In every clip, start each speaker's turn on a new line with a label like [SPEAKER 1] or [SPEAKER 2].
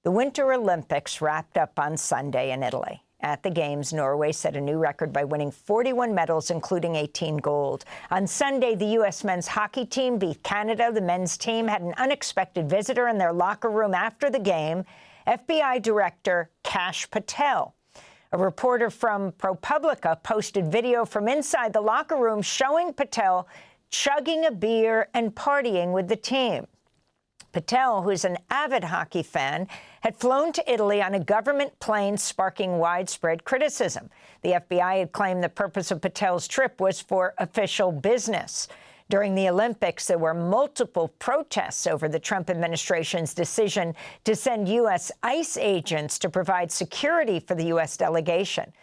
[SPEAKER 1] The Winter Olympics wrapped up on Sunday in Italy. At the Games, Norway set a new record by winning 41 medals, including 18 gold. On Sunday, the U.S. men's hockey team beat Canada. The men's team had an unexpected visitor in their locker room after the game, FBI Director Kash Patel. A reporter from ProPublica posted video from inside the locker room showing Patel chugging a beer and partying with the team. Patel, who's an avid hockey fan, had flown to Italy on a government plane, sparking widespread criticism. The FBI had claimed the purpose of Patel's trip was for official business. During the Olympics, there were multiple protests over the Trump administration's decision to send U.S. ICE agents to provide security for the U.S. delegation.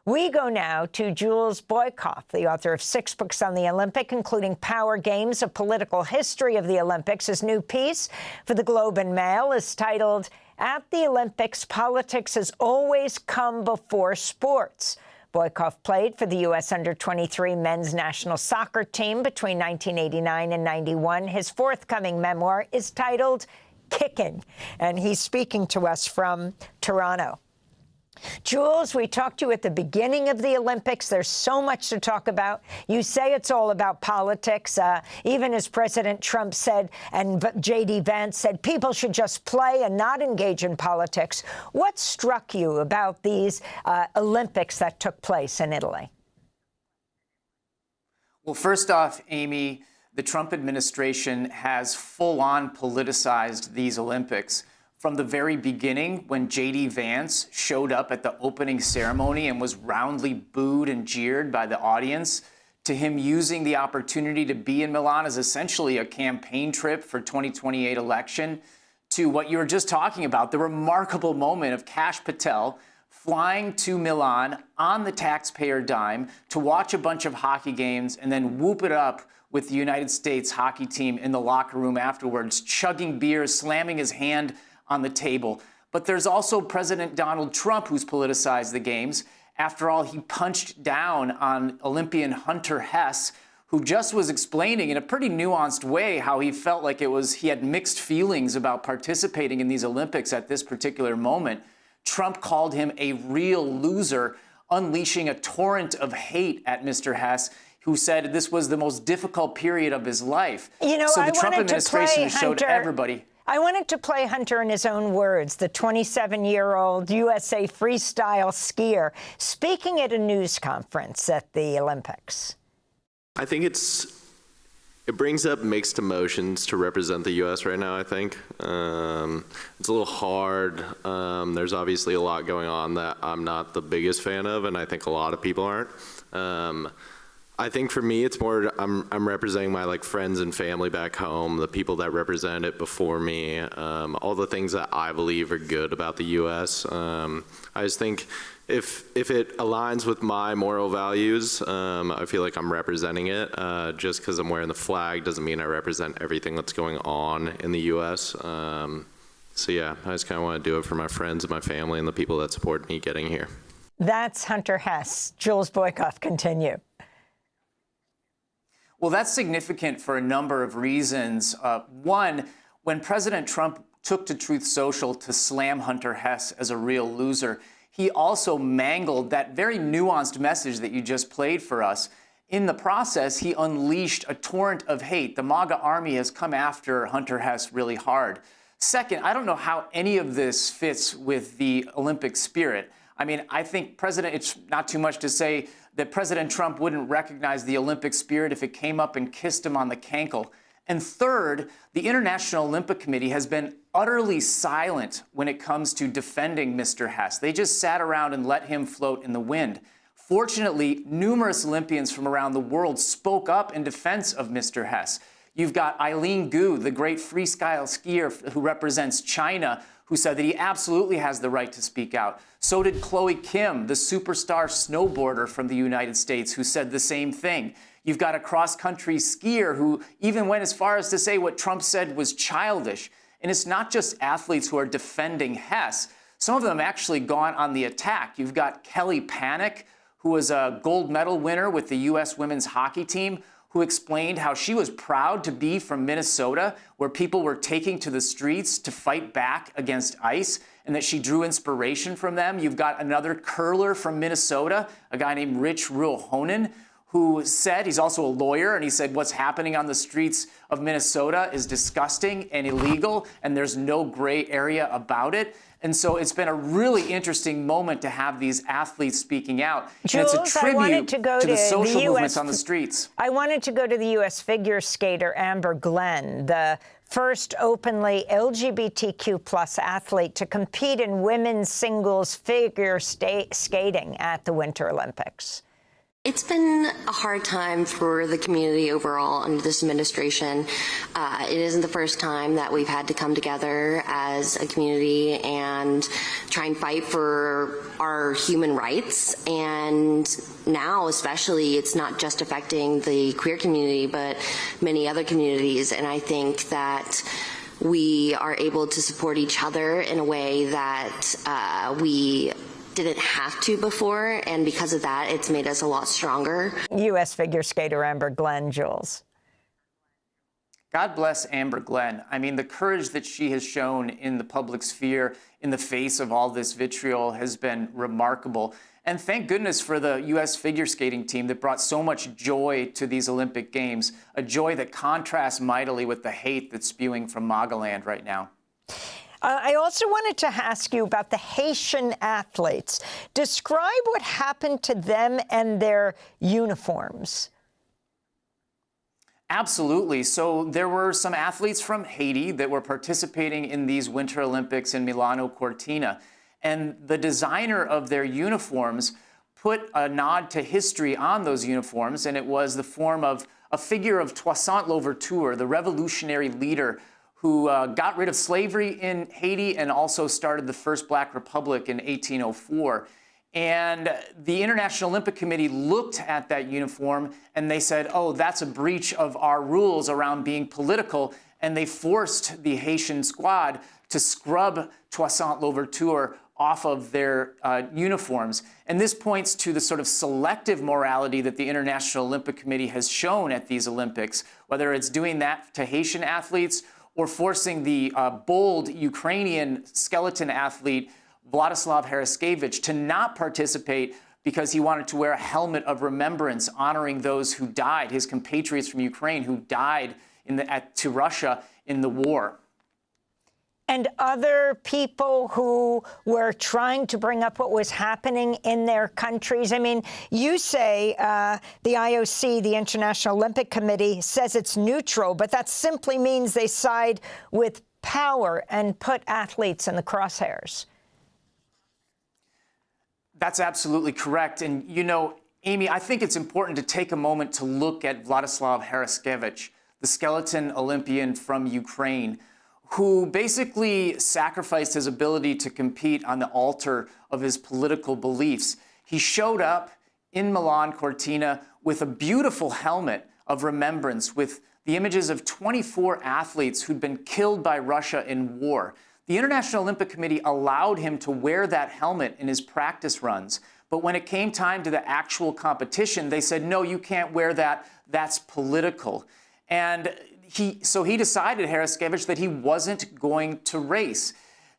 [SPEAKER 1] We go now to Jules Boykoff, the author of 6 books on the Olympic, including Power Games, A Political History of the Olympics. His new piece for the Globe and Mail is titled, At the Olympics, Politics Has Always Come Before Sports. Boykoff played for the U.S. under-23 men's national soccer team between 1989 and 91. His forthcoming memoir is titled Kicking, and he's speaking to us from Toronto. Jules, we talked to you at the beginning of the Olympics. There's so much to talk about. You say it's all about politics, even as President Trump said, and J.D. Vance said, people should just play and not engage in politics. What struck you about these Olympics that took place in Italy?
[SPEAKER 2] Well, first off, Amy, the Trump administration has full-on politicized these Olympics. From the very beginning, when J.D. Vance showed up at the opening ceremony and was roundly booed and jeered by the audience, to him using the opportunity to be in Milan as essentially a campaign trip for 2028 election, to what you were just talking about, the remarkable moment of Kash Patel flying to Milan on the taxpayer dime to watch a bunch of hockey games and then whoop it up with the United States hockey team in the locker room afterwards, chugging beers, slamming his hand on the table. But there's also President Donald Trump, who's politicized the games. After all, he punched down on Olympian Hunter Hess, who just was explaining in a pretty nuanced way how he felt like he had mixed feelings about participating in these Olympics at this particular moment. Trump called him a real loser, unleashing a torrent of hate at Mr. Hess, who said this was the most difficult period of his life.
[SPEAKER 1] You know,
[SPEAKER 2] so the Trump administration showed everybody.
[SPEAKER 1] I wanted to play Hunter in his own words, the 27-year-old USA freestyle skier, speaking at a news conference at the Olympics.
[SPEAKER 3] I think it brings up mixed emotions to represent the U.S. right now, I think. It's a little hard. There's obviously a lot going on that I'm not the biggest fan of, and I think a lot of people aren't. I think for me, it's more I'm representing my friends and family back home, the people that represent it before me, all the things that I believe are good about the U.S. I just think if it aligns with my moral values, I feel like I'm representing it. Just because I'm wearing the flag doesn't mean I represent everything that's going on in the U.S. So yeah, I just kind of want to do it for my friends and my family and the people that support me getting here.
[SPEAKER 1] That's Hunter Hess. Jules Boykoff, continue.
[SPEAKER 2] Well, that's significant for a number of reasons. One, when President Trump took to Truth Social to slam Hunter Hess as a real loser, he also mangled that very nuanced message that you just played for us. In the process, he unleashed a torrent of hate. The MAGA army has come after Hunter Hess really hard. Second, I don't know how any of this fits with the Olympic spirit. I mean, I think it's not too much to say that President Trump wouldn't recognize the Olympic spirit if it came up and kissed him on the cankle. And third, the International Olympic Committee has been utterly silent when it comes to defending Mr. Hess. They just sat around and let him float in the wind. Fortunately, numerous Olympians from around the world spoke up in defense of Mr. Hess. You've got Eileen Gu, the great freestyle skier who represents China, who said that he absolutely has the right to speak out. So did Chloe Kim, the superstar snowboarder from the United States, who said the same thing. You've got a cross-country skier who even went as far as to say what Trump said was childish. And it's not just athletes who are defending Hess. Some of them actually gone on the attack. You've got Kelly Panic, who was a gold medal winner with the U.S. women's hockey team, who explained how she was proud to be from Minnesota, where people were taking to the streets to fight back against ICE, and that she drew inspiration from them. You've got another curler from Minnesota, a guy named Rich Ruohonen, who said, he's also a lawyer, and he said what's happening on the streets of Minnesota is disgusting and illegal, and there's no gray area about it. And so it's been a really interesting moment to have these athletes speaking out.
[SPEAKER 1] Jules,
[SPEAKER 2] and it's a tribute to the social movements on the streets.
[SPEAKER 1] I wanted to go to the U.S. figure skater Amber Glenn, the first openly LGBTQ+ athlete to compete in women's singles figure skating at the Winter Olympics.
[SPEAKER 4] It's been a hard time for the community overall under this administration. It isn't the first time that we've had to come together as a community and try and fight for our human rights. And now, especially, it's not just affecting the queer community, but many other communities. And I think that we are able to support each other in a way that we didn't have to before, and because of that, it's made us a lot stronger.
[SPEAKER 1] U.S. figure skater Amber Glenn, Jules.
[SPEAKER 2] God bless Amber Glenn. I mean, the courage that she has shown in the public sphere in the face of all this vitriol has been remarkable. And thank goodness for the U.S. figure skating team that brought so much joy to these Olympic Games, a joy that contrasts mightily with the hate that's spewing from MAGA-land right now.
[SPEAKER 1] I also wanted to ask you about the Haitian athletes. Describe what happened to them and their uniforms.
[SPEAKER 2] Absolutely. So there were some athletes from Haiti that were participating in these Winter Olympics in Milano Cortina. And the designer of their uniforms put a nod to history on those uniforms, and it was the form of a figure of Toussaint Louverture, the revolutionary leader who got rid of slavery in Haiti and also started the first Black Republic in 1804. And the International Olympic Committee looked at that uniform and they said, oh, that's a breach of our rules around being political. And they forced the Haitian squad to scrub Toussaint Louverture off of their uniforms. And this points to the sort of selective morality that the International Olympic Committee has shown at these Olympics, whether it's doing that to Haitian athletes or forcing the bold Ukrainian skeleton athlete Vladislav Haraskevich to not participate because he wanted to wear a helmet of remembrance honoring those who died, his compatriots from Ukraine who died to Russia in the war.
[SPEAKER 1] And other people who were trying to bring up what was happening in their countries. I mean, you say the IOC, the International Olympic Committee, says it's neutral, but that simply means they side with power and put athletes in the crosshairs.
[SPEAKER 2] That's absolutely correct. And, you know, Amy, I think it's important to take a moment to look at Vladislav Haraskevich, the skeleton Olympian from Ukraine, who basically sacrificed his ability to compete on the altar of his political beliefs. He showed up in Milan Cortina with a beautiful helmet of remembrance with the images of 24 athletes who'd been killed by Russia in war. The International Olympic Committee allowed him to wear that helmet in his practice runs. But when it came time to the actual competition, they said, no, you can't wear that. That's political. And so he decided, Haraskevich, that he wasn't going to race.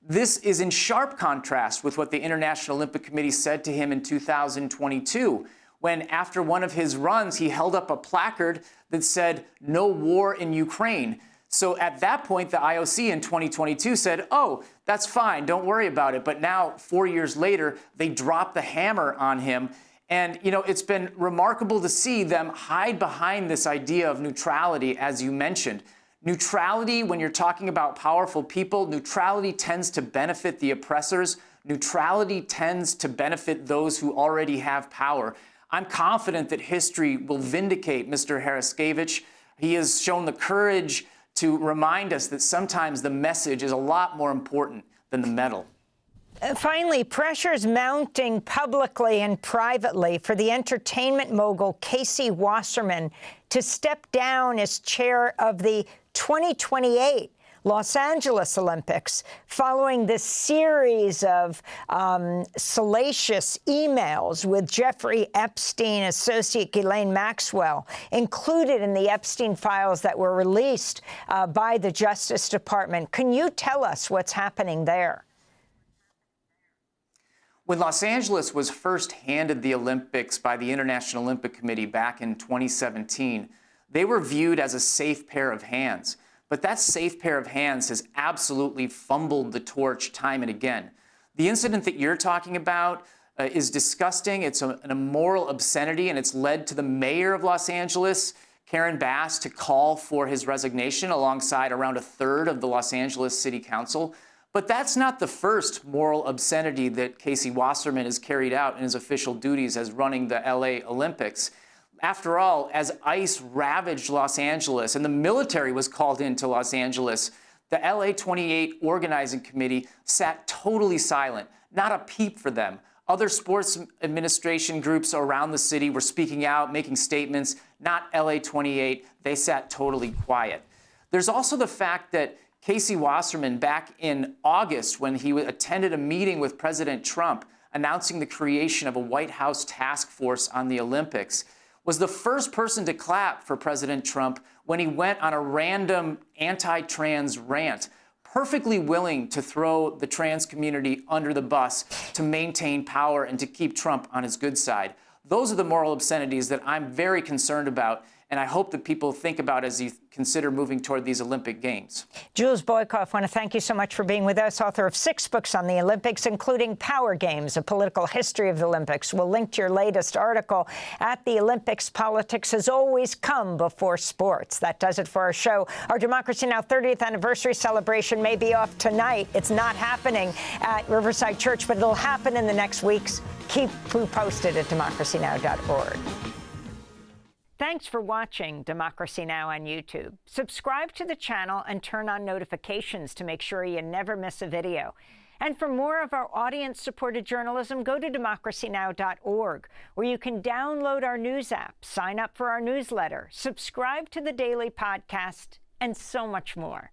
[SPEAKER 2] This is in sharp contrast with what the International Olympic Committee said to him in 2022, when after one of his runs, he held up a placard that said, no war in Ukraine. So at that point, the IOC in 2022 said, oh, that's fine, don't worry about it. But now, 4 years later, they dropped the hammer on him. And, you know, it's been remarkable to see them hide behind this idea of neutrality, as you mentioned. Neutrality, when you're talking about powerful people, neutrality tends to benefit the oppressors. Neutrality tends to benefit those who already have power. I'm confident that history will vindicate Mr. Haraskevich. He has shown the courage to remind us that sometimes the message is a lot more important than the medal.
[SPEAKER 1] Finally, pressures mounting publicly and privately for the entertainment mogul Casey Wasserman to step down as chair of the 2028 Los Angeles Olympics following this series of salacious emails with Jeffrey Epstein associate Ghislaine Maxwell included in the Epstein files that were released by the Justice Department. Can you tell us what's happening there?
[SPEAKER 2] When Los Angeles was first handed the Olympics by the International Olympic Committee back in 2017, they were viewed as a safe pair of hands. But that safe pair of hands has absolutely fumbled the torch time and again. The incident that you're talking about is disgusting. It's an immoral obscenity, and it's led to the mayor of Los Angeles, Karen Bass, to call for his resignation alongside around a third of the Los Angeles City Council. But that's not the first moral obscenity that Casey Wasserman has carried out in his official duties as running the LA Olympics. After all, as ICE ravaged Los Angeles and the military was called into Los Angeles, the LA 28 organizing committee sat totally silent, not a peep for them. Other sports administration groups around the city were speaking out, making statements, not LA 28. They sat totally quiet. There's also the fact that Casey Wasserman, back in August, when he attended a meeting with President Trump announcing the creation of a White House task force on the Olympics, was the first person to clap for President Trump when he went on a random anti-trans rant, perfectly willing to throw the trans community under the bus to maintain power and to keep Trump on his good side. Those are the moral obscenities that I'm very concerned about, and I hope that people think about as you consider moving toward these Olympic Games.
[SPEAKER 1] Jules Boykoff, I want to thank you so much for being with us, author of 6 books on the Olympics, including Power Games, A Political History of the Olympics. We'll link to your latest article at the Olympics. Politics has always come before sports. That does it for our show. Our Democracy Now! 30th anniversary celebration may be off tonight. It's not happening at Riverside Church, but it'll happen in the next weeks. Keep posted at democracynow.org. Thanks for watching Democracy Now! On YouTube. Subscribe to the channel and turn on notifications to make sure you never miss a video. And for more of our audience-supported journalism, go to democracynow.org, where you can download our news app, sign up for our newsletter, subscribe to the daily podcast, and so much more.